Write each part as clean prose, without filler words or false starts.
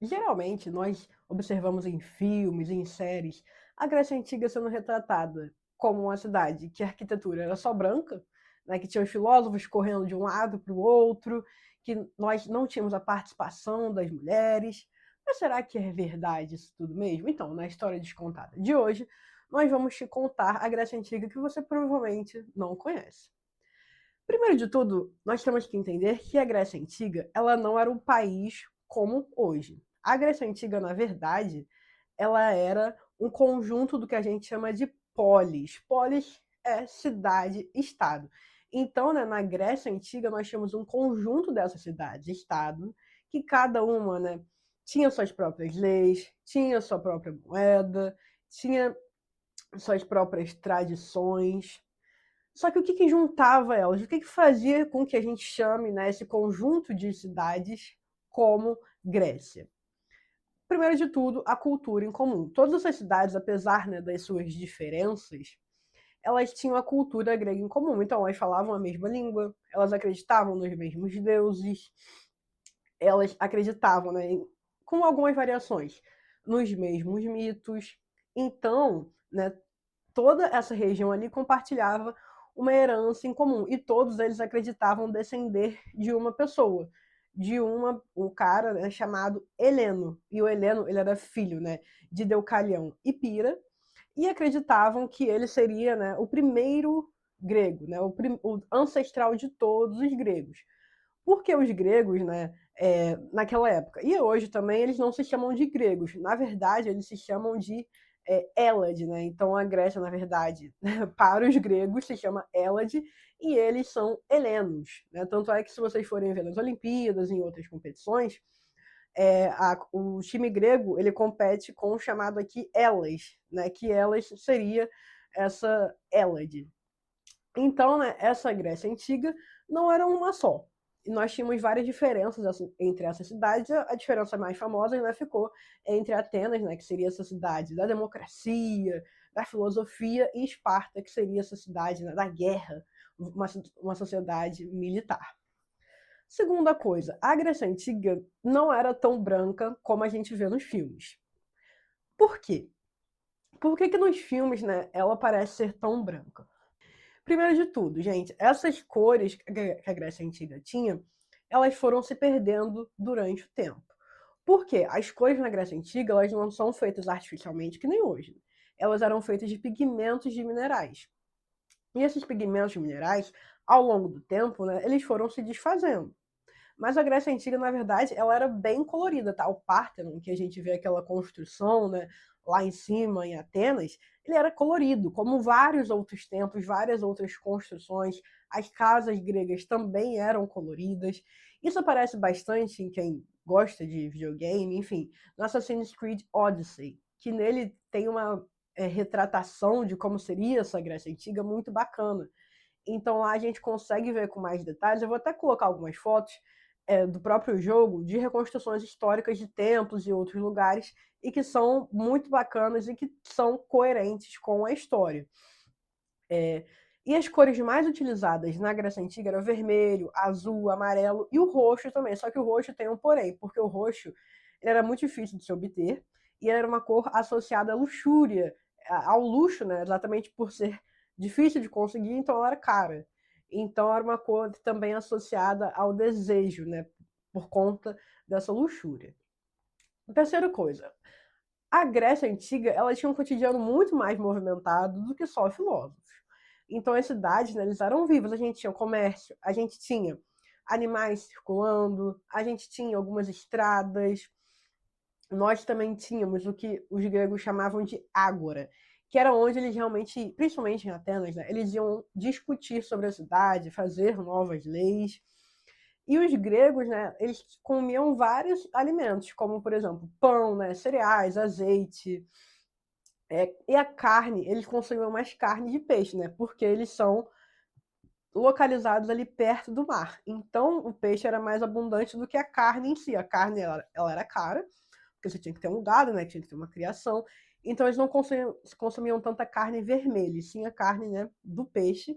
Geralmente, nós observamos em filmes, em séries, a Grécia Antiga sendo retratada como uma cidade que a arquitetura era só branca, né, que tinha os filósofos correndo de um lado para o outro, que nós não tínhamos a participação das mulheres. Mas será que é verdade isso tudo mesmo? Então, na História Descontada de hoje, nós vamos te contar a Grécia Antiga que você provavelmente não conhece. Primeiro de tudo, nós temos que entender que a Grécia Antiga, ela não era um país como hoje. A Grécia Antiga, na verdade, ela era um conjunto do que a gente chama de polis. Polis é cidade-estado. Então, né, na Grécia Antiga, nós tínhamos um conjunto dessas cidades-estado, que cada uma, né, tinha suas próprias leis, tinha sua própria moeda, tinha suas próprias tradições. Só que o que juntava elas? O que fazia com que a gente chame, né, esse conjunto de cidades como Grécia? Primeiro de tudo, a cultura em comum. Todas essas cidades, apesar, né, das suas diferenças, elas tinham a cultura grega em comum. Então, elas falavam a mesma língua, elas acreditavam nos mesmos deuses, elas acreditavam, né, com algumas variações, nos mesmos mitos. Então, né, toda essa região ali compartilhava uma herança em comum e todos eles acreditavam descender de uma pessoa, um cara, né, chamado Heleno. E o Heleno, ele era filho, né, de Deucalião e Pira, e acreditavam que ele seria, né, o primeiro grego, né, o ancestral de todos os gregos. Porque os gregos, né, naquela época, e hoje também, eles não se chamam de gregos. Na verdade, eles se chamam de Hélade, né? Então a Grécia, na verdade, para os gregos se chama Hélade e eles são helenos. Né? Tanto é que se vocês forem ver nas Olimpíadas, em outras competições, o time grego ele compete com o chamado aqui Elas, né? Que Elas seria essa Hélade. Então, né, essa Grécia Antiga não era uma só. E nós tínhamos várias diferenças entre essas cidades. A diferença mais famosa, né, ficou entre Atenas, né, que seria essa cidade da democracia, da filosofia, e Esparta, que seria essa cidade, né, da guerra, uma sociedade militar. Segunda coisa, a Grécia Antiga não era tão branca como a gente vê nos filmes. Por quê? Por que nos filmes, né, ela parece ser tão branca? Primeiro de tudo, gente, essas cores que a Grécia Antiga tinha, elas foram se perdendo durante o tempo. Por quê? As cores na Grécia Antiga, elas não são feitas artificialmente que nem hoje. Elas eram feitas de pigmentos de minerais. E esses pigmentos minerais, ao longo do tempo, né, eles foram se desfazendo. Mas a Grécia Antiga, na verdade, ela era bem colorida, tá? O Párteno, que a gente vê aquela construção, né, lá em cima, em Atenas, ele era colorido, como vários outros templos, várias outras construções. As casas gregas também eram coloridas. Isso aparece bastante em quem gosta de videogame, enfim, no Assassin's Creed Odyssey, que nele tem uma retratação de como seria essa Grécia Antiga muito bacana. Então lá a gente consegue ver com mais detalhes. Eu vou até colocar algumas fotos do próprio jogo de reconstruções históricas de templos e outros lugares e que são muito bacanas e que são coerentes com a história. E as cores mais utilizadas na Grécia Antiga eram vermelho, azul, amarelo e o roxo também. Só que o roxo tem um porém, porque o roxo ele era muito difícil de se obter e era uma cor associada à luxúria, ao luxo, né? Exatamente por ser difícil de conseguir, então ela era cara. Então era uma cor também associada ao desejo, né? Por conta dessa luxúria. Terceira coisa, a Grécia Antiga ela tinha um cotidiano muito mais movimentado do que só filósofos. Então as cidades, né, eles eram vivas, a gente tinha comércio, a gente tinha animais circulando, a gente tinha algumas estradas, nós também tínhamos o que os gregos chamavam de ágora, que era onde eles realmente, principalmente em Atenas, né, eles iam discutir sobre a cidade, fazer novas leis. E os gregos, né, eles comiam vários alimentos, como, por exemplo, pão, né, cereais, azeite. E a carne, eles consumiam mais carne de peixe, né, porque eles são localizados ali perto do mar. Então, o peixe era mais abundante do que a carne em si. A carne, ela era cara, porque você tinha que ter um gado, né, tinha que ter uma criação. Então, eles não consumiam tanta carne vermelha, sim a carne, né, do peixe.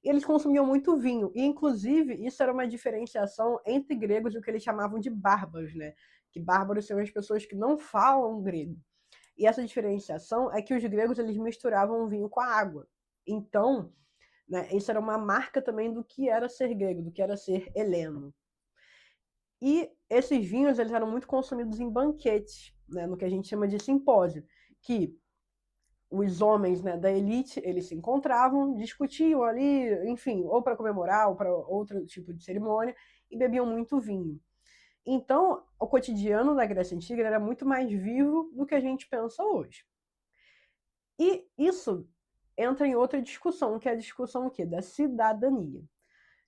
e eles consumiam muito vinho. E, inclusive, isso era uma diferenciação entre gregos e o que eles chamavam de bárbaros, né? Que bárbaros são as pessoas que não falam grego. E essa diferenciação é que os gregos eles misturavam o vinho com a água. Então, né, isso era uma marca também do que era ser grego, do que era ser heleno. E esses vinhos eles eram muito consumidos em banquetes, né, no que a gente chama de simpósio, que os homens, né, da elite eles se encontravam, discutiam ali, enfim, ou para comemorar ou para outro tipo de cerimônia, e bebiam muito vinho. Então, o cotidiano da Grécia Antiga era muito mais vivo do que a gente pensa hoje. E isso entra em outra discussão, que é a discussão o quê? Da cidadania.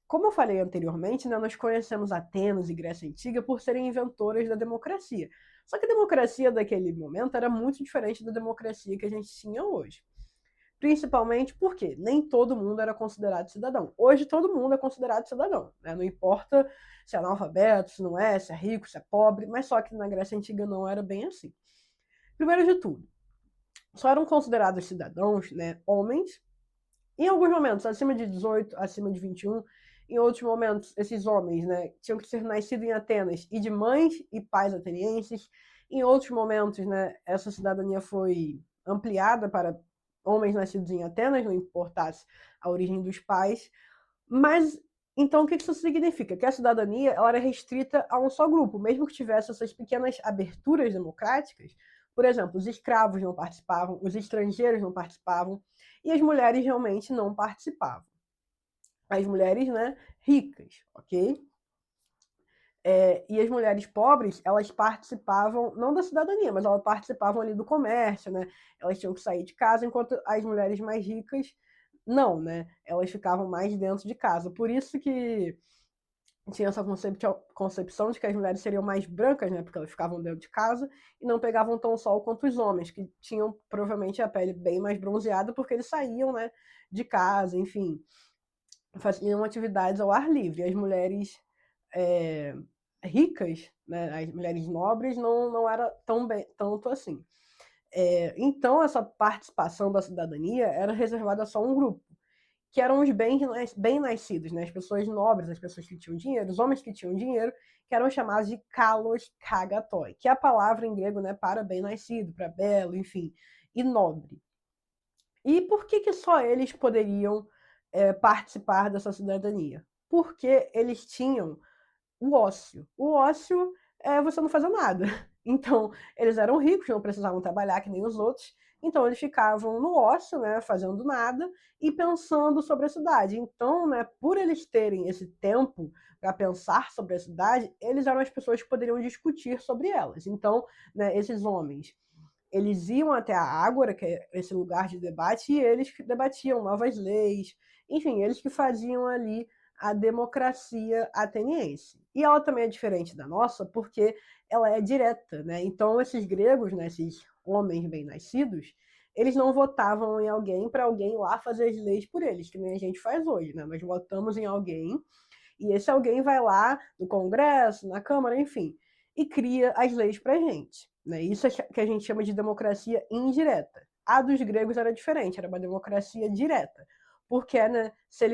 Como eu falei anteriormente, né, nós conhecemos Atenas e Grécia Antiga por serem inventoras da democracia. Só que a democracia daquele momento era muito diferente da democracia que a gente tinha hoje. Principalmente porque nem todo mundo era considerado cidadão. Hoje todo mundo é considerado cidadão, né? Não importa se é analfabeto, se não é, se é rico, se é pobre, mas só que na Grécia Antiga não era bem assim. Primeiro de tudo, só eram considerados cidadãos, né, homens, em alguns momentos acima de 18, acima de 21, em outros momentos esses homens, né, tinham que ser nascidos em Atenas e de mães e pais atenienses. Em outros momentos, né, essa cidadania foi ampliada para homens nascidos em Atenas, não importasse a origem dos pais. Mas então o que isso significa? Que a cidadania ela era restrita a um só grupo, mesmo que tivesse essas pequenas aberturas democráticas. Por exemplo, os escravos não participavam, os estrangeiros não participavam e as mulheres realmente não participavam. As mulheres, né, ricas, ok? E as mulheres pobres, elas participavam, não da cidadania, mas elas participavam ali do comércio, né? Elas tinham que sair de casa, enquanto as mulheres mais ricas, não, né? Elas ficavam mais dentro de casa. Por isso que tinha essa concepção de que as mulheres seriam mais brancas, né? Porque elas ficavam dentro de casa e não pegavam tão sol quanto os homens, que tinham provavelmente a pele bem mais bronzeada, porque eles saíam, né, de casa, enfim, faziam atividades ao ar livre. As mulheres é, ricas, né, as mulheres nobres, não era tanto assim. Então, essa participação da cidadania era reservada só a um grupo, que eram os bem-nascidos, né, as pessoas nobres, as pessoas que tinham dinheiro, os homens que tinham dinheiro, que eram chamados de kalos kagatoi, que é a palavra em grego, né, para bem-nascido, para belo, enfim, e nobre. E por que só eles poderiam participar dessa cidadania? Porque eles tinham o ócio. O ócio é você não fazer nada. Então, eles eram ricos, não precisavam trabalhar que nem os outros. Então, eles ficavam no ócio, né, fazendo nada e pensando sobre a cidade. Então, né, por eles terem esse tempo para pensar sobre a cidade, eles eram as pessoas que poderiam discutir sobre elas. Então, né, esses homens, eles iam até a Ágora, que é esse lugar de debate, e eles debatiam novas leis. Enfim, eles que faziam ali a democracia ateniense. E ela também é diferente da nossa porque ela é direta, né? Então esses gregos, né, esses homens bem-nascidos, eles não votavam em alguém para alguém lá fazer as leis por eles, que nem a gente faz hoje, né? Nós votamos em alguém e esse alguém vai lá no Congresso, na Câmara, enfim, e cria as leis para a gente. Né? Isso é que a gente chama de democracia indireta. A dos gregos era diferente, era uma democracia direta. Porque, né, se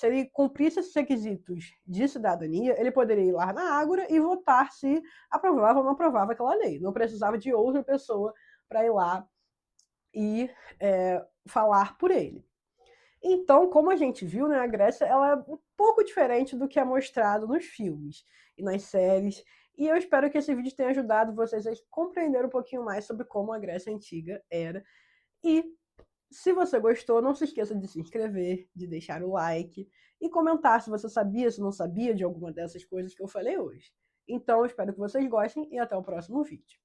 ele cumprisse esses requisitos de cidadania, ele poderia ir lá na Ágora e votar se aprovava ou não aprovava aquela lei. Não precisava de outra pessoa para ir lá e falar por ele. Então, como a gente viu, né, a Grécia ela é um pouco diferente do que é mostrado nos filmes e nas séries. E eu espero que esse vídeo tenha ajudado vocês a compreender um pouquinho mais sobre como a Grécia Antiga era. E se você gostou, não se esqueça de se inscrever, de deixar o like e comentar se você sabia, se não sabia de alguma dessas coisas que eu falei hoje. Então, eu espero que vocês gostem e até o próximo vídeo.